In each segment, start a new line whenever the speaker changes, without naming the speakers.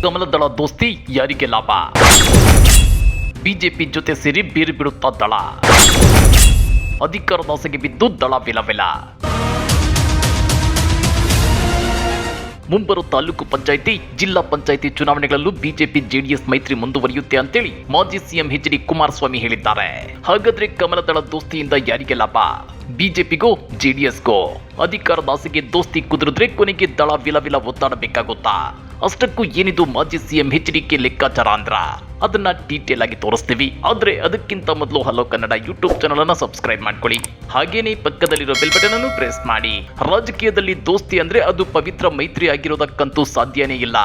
ಕಮಲದಳ ದೋಸ್ತಿ ಯಾರಿಗೆ ಲಾಭ? ಬಿಜೆಪಿ ಜೊತೆ ಸೇರಿ ಬೀರು ಬಿಡುತ್ತಾ ದಳ, ಅಧಿಕಾರದ ಆಸೆಗೆ ಬಿದ್ದು ದಳ ವಿಲವಿಲ. ಮುಂಬರುವ ತಾಲೂಕು ಪಂಚಾಯಿತಿ, ಜಿಲ್ಲಾ ಪಂಚಾಯಿತಿ ಚುನಾವಣೆಗಳಲ್ಲೂ ಬಿಜೆಪಿ ಜೆಡಿಎಸ್ ಮೈತ್ರಿ ಮುಂದುವರಿಯುತ್ತೆ ಅಂತೇಳಿ ಮಾಜಿ ಸಿಎಂ ಎಚ್.ಡಿ. ಕುಮಾರಸ್ವಾಮಿ ಹೇಳಿದ್ದಾರೆ. ಹಾಗಾದ್ರೆ ಕಮಲದಳ ದೋಸ್ತಿಯಿಂದ ಯಾರಿಗೆ ಲಾಭ? ಬಿಜೆಪಿಗೋ ಜೆಡಿಎಸ್ಗೋ? ಅಧಿಕಾರದ ಆಸೆಗೆ ದೋಸ್ತಿ ಕುದುರಿದ್ರೆ ಕೊನೆಗೆ ದಳ ವಿಲವಿಲ ಒತ್ತಾಡಬೇಕಾಗುತ್ತಾ? ಅಷ್ಟಕ್ಕೂ ಏನಿದು ಮಾಜಿ ಸಿಎಂ ಎಚ್.ಡಿ.ಕೆ ಲೆಕ್ಕಾಚಾರ ಅಂದ್ರ ಅದನ್ನ ಡೀಟೇಲ್ ಆಗಿ ತೋರಿಸ್ತೀವಿ. ಆದ್ರೆ ಅದಕ್ಕಿಂತ ಮೊದಲು ಹಲೋ ಕನ್ನಡ ಯೂಟ್ಯೂಬ್ ಚಾನಲ್ ಅನ್ನ ಸಬ್ಸ್ಕ್ರೈಬ್ ಮಾಡ್ಕೊಳ್ಳಿ. ಹಾಗೇನೆ ಪಕ್ಕದಲ್ಲಿರೋ ಬೆಲ್ ಬಟನ್ ಅನ್ನು ಪ್ರೆಸ್ ಮಾಡಿ. ರಾಜಕೀಯದಲ್ಲಿ ದೋಸ್ತಿ ಅಂದ್ರೆ ಅದು ಪವಿತ್ರ ಮೈತ್ರಿ ಆಗಿರೋದಕ್ಕಂತೂ ಸಾಧ್ಯನೇ ಇಲ್ಲ.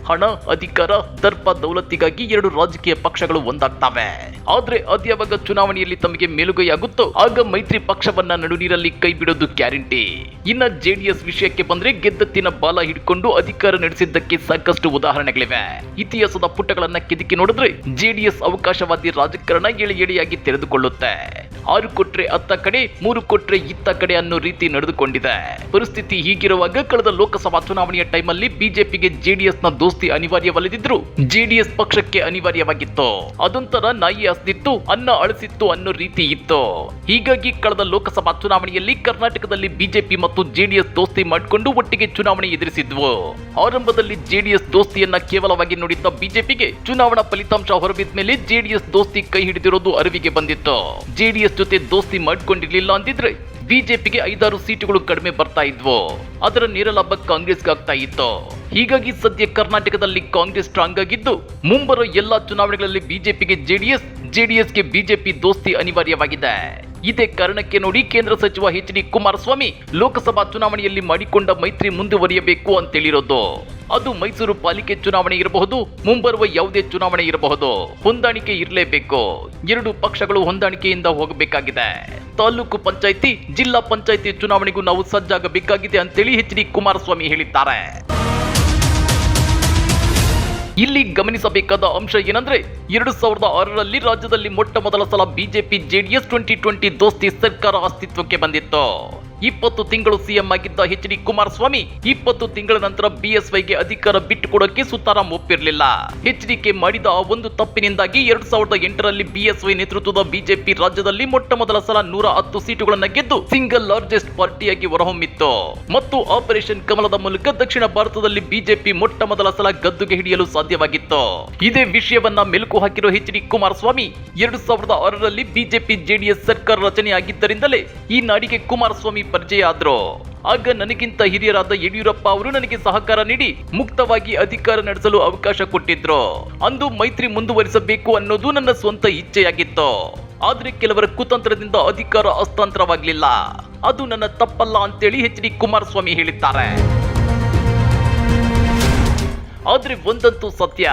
ಹಣ, ಅಧಿಕಾರ, ದರ್ಪ, ದೌಲತ್ತಿಗಾಗಿ ಎರಡು ರಾಜಕೀಯ ಪಕ್ಷಗಳು ಒಂದಾಗ್ತವೆ. ಆದ್ರೆ ಅದ್ಯಾವಾಗ ಚುನಾವಣೆಯಲ್ಲಿ ತಮಗೆ ಮೇಲುಗೈ ಆಗುತ್ತೋ ಆಗ ಮೈತ್ರಿ ಪಕ್ಷವನ್ನ ನಡುನೀರಲ್ಲಿ ಕೈ ಬಿಡೋದು ಗ್ಯಾರಂಟಿ. ಇನ್ನ ಜೆಡಿಎಸ್ ವಿಷಯಕ್ಕೆ ಬಂದ್ರೆ ಗೆದ್ದತ್ತಿನ ಬಾಲ ಹಿಡ್ಕೊಂಡು ಅಧಿಕಾರ ನಡೆಸಿದ್ದಕ್ಕೆ ಸಾಕಷ್ಟು ಉದಾಹರಣೆಗಳಿವೆ. ಇತಿಹಾಸದ ಪುಟಗಳನ್ನ ಕೆದಕಿ ನೋಡಿದ್ರೆ ಜೆಡಿಎಸ್ ಅವಕಾಶವಾದಿ ರಾಜಕಾರಣ ಎಳೆ ಎಳೆಯಾಗಿ ತೆರೆದುಕೊಳ್ಳುತ್ತೆ. 6 ಕೊಟ್ರೆ ಅತ್ತ ಕಡೆ, 3 ಕೊಟ್ರೆ ಇತ್ತ ಕಡೆ ಅನ್ನೋ ರೀತಿ ನಡೆದುಕೊಂಡಿದೆ. ಪರಿಸ್ಥಿತಿ ಹೀಗಿರುವಾಗ ಕಳೆದ ಲೋಕಸಭಾ ಚುನಾವಣೆಯ ಟೈಮಲ್ಲಿ ಬಿಜೆಪಿಗೆ ಜೆಡಿಎಸ್ ನ ದೋಸ್ತಿ ಅನಿವಾರ್ಯವಲ್ಲದಿದ್ರು ಜೆಡಿಎಸ್ ಪಕ್ಷಕ್ಕೆ ಅನಿವಾರ್ಯವಾಗಿತ್ತು. ಅದೊಂಥರ ನಾಯಿ ಹಸ್ದಿತ್ತು, ಅನ್ನ ಅಳಿಸಿತ್ತು ಅನ್ನೋ ರೀತಿ ಇತ್ತು. ಹೀಗಾಗಿ ಕಳೆದ ಲೋಕಸಭಾ ಚುನಾವಣೆಯಲ್ಲಿ ಕರ್ನಾಟಕದಲ್ಲಿ ಬಿಜೆಪಿ ಮತ್ತು ಜೆಡಿಎಸ್ ದೋಸ್ತಿ ಮಾಡಿಕೊಂಡು ಒಟ್ಟಿಗೆ ಚುನಾವಣೆ ಎದುರಿಸಿದ್ವು. ಆರಂಭದಲ್ಲಿ ಜೆಡಿಎಸ್ ದೋಸ್ತಿಯನ್ನ ಕೇವಲವಾಗಿ ನೋಡಿದ್ದ ಬಿಜೆಪಿಗೆ ಚುನಾವಣಾ ಫಲಿತಾಂಶ ಹೊರಬಿದ್ದ ಮೇಲೆ ಜೆಡಿಎಸ್ ದೋಸ್ತಿ ಕೈ ಹಿಡಿದಿರೋದು ಅರಿವಿಗೆ ಬಂದಿತ್ತು. ಜೆಡಿಎಸ್ ಜೊತೆ ದೋಸ್ತಿ ಮಾಡಿಕೊಂಡಿರ್ಲಿಲ್ಲ ಅಂದಿದ್ರೆ ಬಿಜೆಪಿಗೆ 5-6 ಸೀಟುಗಳು ಕಡಿಮೆ ಬರ್ತಾ ಇದ್ವು. ಅದರ ನೇರ ಲಾಭ ಕಾಂಗ್ರೆಸ್ಗೆ ಆಗ್ತಾ ಇತ್ತು. ಹೀಗಾಗಿ ಸದ್ಯ ಕರ್ನಾಟಕದಲ್ಲಿ ಕಾಂಗ್ರೆಸ್ ಸ್ಟ್ರಾಂಗ್ ಆಗಿದ್ದು ಮುಂಬರುವ ಎಲ್ಲಾ ಚುನಾವಣೆಗಳಲ್ಲಿ ಬಿಜೆಪಿಗೆ ಜೆಡಿಎಸ್ಗೆ ಬಿಜೆಪಿ ದೋಸ್ತಿ ಅನಿವಾರ್ಯವಾಗಿದೆ. ಇದೇ ಕಾರಣಕ್ಕೆ ನೋಡಿ ಕೇಂದ್ರ ಸಚಿವ ಎಚ್.ಡಿ. ಕುಮಾರಸ್ವಾಮಿ ಲೋಕಸಭಾ ಚುನಾವಣೆಯಲ್ಲಿ ಮಾಡಿಕೊಂಡ ಮೈತ್ರಿ ಮುಂದುವರಿಯಬೇಕು ಅಂತೇಳಿರೋದು. ಅದು ಮೈಸೂರು ಪಾಲಿಕೆ ಚುನಾವಣೆ ಇರಬಹುದು, ಮುಂಬರುವ ಯಾವುದೇ ಚುನಾವಣೆ ಇರಬಹುದು, ಹೊಂದಾಣಿಕೆ ಇರಲೇಬೇಕು. 2 ಪಕ್ಷಗಳು ಹೊಂದಾಣಿಕೆಯಿಂದ ಹೋಗಬೇಕಾಗಿದೆ. ತಾಲೂಕು ಪಂಚಾಯಿತಿ, ಜಿಲ್ಲಾ ಪಂಚಾಯಿತಿ ಚುನಾವಣೆಗೂ ನಾವು ಸಜ್ಜಾಗಬೇಕಾಗಿದೆ ಅಂತೇಳಿ ಎಚ್.ಡಿ. ಕುಮಾರಸ್ವಾಮಿ ಹೇಳಿದ್ದಾರೆ. ಇಲ್ಲಿ ಗಮನಿಸಬೇಕಾದ ಅಂಶ ಏನಂದ್ರೆ 2006ರಲ್ಲಿ ರಾಜ್ಯದಲ್ಲಿ ಮೊಟ್ಟ ಮೊದಲ ಸಲ ಬಿಜೆಪಿ ಜೆಡಿಎಸ್ 2020 ದೋಸ್ತಿ ಸರ್ಕಾರ ಅಸ್ತಿತ್ವಕ್ಕೆ ಬಂದಿತ್ತು. 20 ತಿಂಗಳು ಸಿಎಂ ಆಗಿದ್ದ ಎಚ್.ಡಿ. ಕುಮಾರಸ್ವಾಮಿ 20 ತಿಂಗಳ ನಂತರ ಬಿಎಸ್ವೈಗೆ ಅಧಿಕಾರ ಬಿಟ್ಟುಕೊಡೋಕೆ ಸುತಾರಾಮ್ ಒಪ್ಪಿರಲಿಲ್ಲ. ಎಚ್.ಡಿ.ಕೆ ಮಾಡಿದ ಆ ಒಂದು ತಪ್ಪಿನಿಂದಾಗಿ 2008ರಲ್ಲಿ ಬಿಎಸ್ವೈ ನೇತೃತ್ವದ ಬಿಜೆಪಿ ರಾಜ್ಯದಲ್ಲಿ ಮೊಟ್ಟ ಮೊದಲ ಸಲ 110 ಸೀಟುಗಳನ್ನು ಗೆದ್ದು ಸಿಂಗಲ್ ಲಾರ್ಜೆಸ್ಟ್ ಪಾರ್ಟಿಯಾಗಿ ಹೊರಹೊಮ್ಮಿತ್ತು. ಮತ್ತು ಆಪರೇಷನ್ ಕಮಲದ ಮೂಲಕ ದಕ್ಷಿಣ ಭಾರತದಲ್ಲಿ ಬಿಜೆಪಿ ಮೊಟ್ಟ ಮೊದಲ ಸಲ ಗದ್ದುಗೆ ಹಿಡಿಯಲು ಸಾಧ್ಯವಾಗಿತ್ತು. ಇದೇ ವಿಷಯವನ್ನ ಮೆಲುಕು ಹಾಕಿರೋ ಎಚ್.ಡಿ. ಕುಮಾರಸ್ವಾಮಿ 2006ರಲ್ಲಿ ಬಿಜೆಪಿ ಜೆಡಿಎಸ್ ಸರ್ಕಾರ ರಚನೆ ಆಗಿದ್ದರಿಂದಲೇ ಈ ನಾಡಿಗೆ ಕುಮಾರಸ್ವಾಮಿ ಪರಿಚಯ ಆದ್ರು. ಆಗ ನನಗಿಂತ ಹಿರಿಯರಾದ ಯಡಿಯೂರಪ್ಪ ಅವರು ನನಗೆ ಸಹಕಾರ ನೀಡಿ ಮುಕ್ತವಾಗಿ ಅಧಿಕಾರ ನಡೆಸಲು ಅವಕಾಶ ಕೊಟ್ಟಿದ್ರು. ಅಂದು ಮೈತ್ರಿ ಮುಂದುವರಿಸಬೇಕು ಅನ್ನೋದು ನನ್ನ ಸ್ವಂತ ಇಚ್ಛೆಯಾಗಿತ್ತು. ಆದ್ರೆ ಕೆಲವರ ಕುತಂತ್ರದಿಂದ ಅಧಿಕಾರ ಹಸ್ತಾಂತರವಾಗಲಿಲ್ಲ. ಅದು ನನ್ನ ತಪ್ಪಲ್ಲ ಅಂತೇಳಿ ಎಚ್.ಡಿ. ಕುಮಾರಸ್ವಾಮಿ ಹೇಳಿದ್ದಾರೆ. ಆದ್ರೆ ಒಂದಂತೂ ಸತ್ಯ,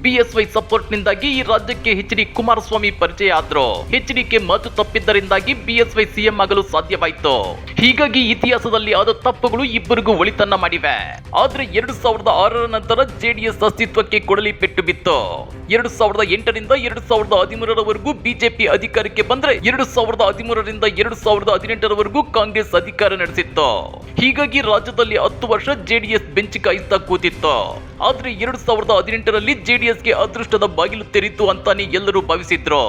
ಬಿಎಸ್ವೈ ಸಪೋರ್ಟ್ ನಿಂದಾಗಿ ಈ ರಾಜ್ಯಕ್ಕೆ ಎಚ್.ಡಿ. ಕುಮಾರಸ್ವಾಮಿ ಪರಿಚಯ ಆದ್ರು. ಎಚ್.ಡಿ.ಕೆ ಮಾತು ತಪ್ಪಿದ್ದರಿಂದಾಗಿ ಬಿಎಸ್ವೈ ಸಿಎಂ ಆಗಲು ಸಾಧ್ಯವಾಯಿತು. ಹೀಗಾಗಿ ಇತಿಹಾಸದಲ್ಲಿ ಆದ ತಪ್ಪುಗಳು ಇಬ್ಬರಿಗೂ ಒಳಿತನ್ನ ಮಾಡಿವೆ. ಆದ್ರೆ 2006ರ ನಂತರ ಜೆಡಿಎಸ್ ಅಸ್ತಿತ್ವಕ್ಕೆ ಕೊಡಲಿ ಪೆಟ್ಟು ಬಿತ್ತು. 2008ರಿಂದ 2013ರವರೆಗೂ ಬಿಜೆಪಿ ಅಧಿಕಾರಕ್ಕೆ ಬಂದ್ರೆ 2013ರಿಂದ 2018ರವರೆಗೂ ಕಾಂಗ್ರೆಸ್ ಅಧಿಕಾರ ನಡೆಸಿತ್ತು. ಹೀಗಾಗಿ ರಾಜ್ಯದಲ್ಲಿ 10 ವರ್ಷ ಜೆಡಿಎಸ್ ಬೆಂಚ್ ಕಾಯಿಸ್ತಾ ಕೂತಿತ್ತು. ಆದ್ರೆ 2018ರಲ್ಲಿ ಜೆಡಿಎಸ್ಗೆ ಅದೃಷ್ಟದ ಬಾಗಿಲು ತೆರೀತು ಅಂತಾನೆ ಎಲ್ಲರೂ ಭಾವಿಸಿದ್ರು.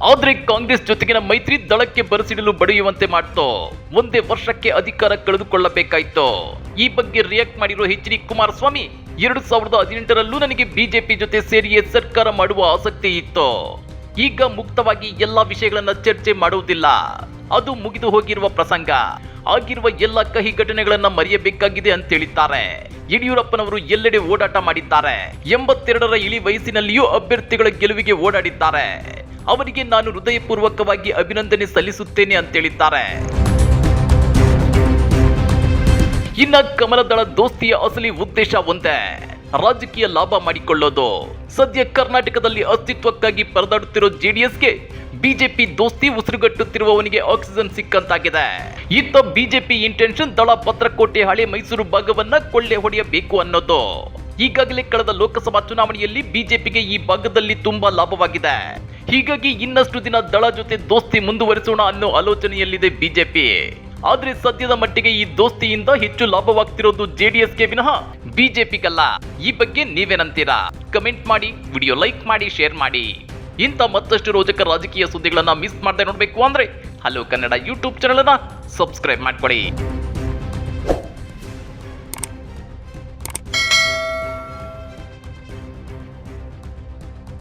ಆದ್ರೆ ಕಾಂಗ್ರೆಸ್ ಜೊತೆಗಿನ ಮೈತ್ರಿ ದಳಕ್ಕೆ ಬರಸಿಡಲು ಬಡಿಯುವಂತೆ ಮಾಡ್ತು. ಒಂದೇ ವರ್ಷಕ್ಕೆ ಅಧಿಕಾರ ಕಳೆದುಕೊಳ್ಳಬೇಕಾಯ್ತು. ಈ ಬಗ್ಗೆ ರಿಯಾಕ್ಟ್ ಮಾಡಿರೋ ಎಚ್.ಡಿ. ಕುಮಾರಸ್ವಾಮಿ 2018ರಲ್ಲೂ ನನಗೆ ಬಿಜೆಪಿ ಜೊತೆ ಸೇರಿಯೇ ಸರ್ಕಾರ ಮಾಡುವ ಆಸಕ್ತಿ ಇತ್ತು. ಈಗ ಮುಕ್ತವಾಗಿ ಎಲ್ಲಾ ವಿಷಯಗಳನ್ನ ಚರ್ಚೆ ಮಾಡುವುದಿಲ್ಲ. ಅದು ಮುಗಿದು ಹೋಗಿರುವ ಪ್ರಸಂಗ. ಆಗಿರುವ ಎಲ್ಲ ಕಹಿ ಘಟನೆಗಳನ್ನ ಮರೆಯಬೇಕಾಗಿದೆ ಅಂತ ಹೇಳಿದ್ದಾರೆ. ಯಡಿಯೂರಪ್ಪನವರು ಎಲ್ಲೆಡೆ ಓಡಾಟ ಮಾಡಿದ್ದಾರೆ. 82ರ ಇಳಿ ವಯಸ್ಸಿನಲ್ಲಿಯೂ ಅಭ್ಯರ್ಥಿಗಳ ಗೆಲುವಿಗೆ ಓಡಾಡಿದ್ದಾರೆ. ಅವರಿಗೆ ನಾನು ಹೃದಯಪೂರ್ವಕವಾಗಿ ಅಭಿನಂದನೆ ಸಲ್ಲಿಸುತ್ತೇನೆ ಅಂತ ಹೇಳಿದ್ದಾರೆ. ಇನ್ನ ಕಮಲದಳ ದೋಸ್ತಿಯ ಅಸಲಿ ಉದ್ದೇಶ ಒಂದೇ, ರಾಜಕೀಯ ಲಾಭ ಮಾಡಿಕೊಳ್ಳೋದು. ಸದ್ಯ ಕರ್ನಾಟಕದಲ್ಲಿ ಅಸ್ತಿತ್ವಕ್ಕಾಗಿ ಪರದಾಡುತ್ತಿರೋ ಜೆಡಿಎಸ್ಗೆ ಬಿಜೆಪಿ ದೋಸ್ತಿ ಉಸಿರುಗಟ್ಟುತ್ತಿರುವವನಿಗೆ ಆಕ್ಸಿಜನ್ ಸಿಕ್ಕಂತಾಗಿದೆ. ಇತ್ತ ಬಿಜೆಪಿ ಇಂಟೆನ್ಷನ್ ದಳ ಭದ್ರಕೋಟೆ ಹಳೆ ಮೈಸೂರು ಭಾಗವನ್ನ ಕೊಳ್ಳೆ ಹೊಡೆಯಬೇಕು ಅನ್ನೋದು. ಈಗಾಗಲೇ ಕಳೆದ ಲೋಕಸಭಾ ಚುನಾವಣೆಯಲ್ಲಿ ಬಿಜೆಪಿಗೆ ಈ ಭಾಗದಲ್ಲಿ ತುಂಬಾ ಲಾಭವಾಗಿದೆ. ಹೀಗಾಗಿ ಇನ್ನಷ್ಟು ದಿನ ದಳ ಜೊತೆ ದೋಸ್ತಿ ಮುಂದುವರಿಸೋಣ ಅನ್ನೋ ಆಲೋಚನೆಯಲ್ಲಿದೆ ಬಿಜೆಪಿ. ಆದ್ರೆ ಸದ್ಯದ ಮಟ್ಟಿಗೆ ಈ ದೋಸ್ತಿಯಿಂದ ಹೆಚ್ಚು ಲಾಭವಾಗ್ತಿರೋದು ಜೆಡಿಎಸ್ಗೆ ವಿನಃ ಬಿಜೆಪಿಗಲ್ಲ. ಈ ಬಗ್ಗೆ ನೀವೇನಂತೀರಾ? ಕಮೆಂಟ್ ಮಾಡಿ, ವಿಡಿಯೋ ಲೈಕ್ ಮಾಡಿ, ಶೇರ್ ಮಾಡಿ. ಇಂಥ ಮತ್ತಷ್ಟು ರೋಚಕ ರಾಜಕೀಯ ಸುದ್ದಿಗಳನ್ನ ಮಿಸ್ ಮಾಡದೆ ನೋಡಬೇಕು ಅಂದ್ರೆ ಹಲೋ ಕನ್ನಡ ಯೂಟ್ಯೂಬ್ ಚಾನಲ್ ಅನ್ನ ಸಬ್ಸ್ಕ್ರೈಬ್ ಮಾಡ್ಕೊಳ್ಳಿ.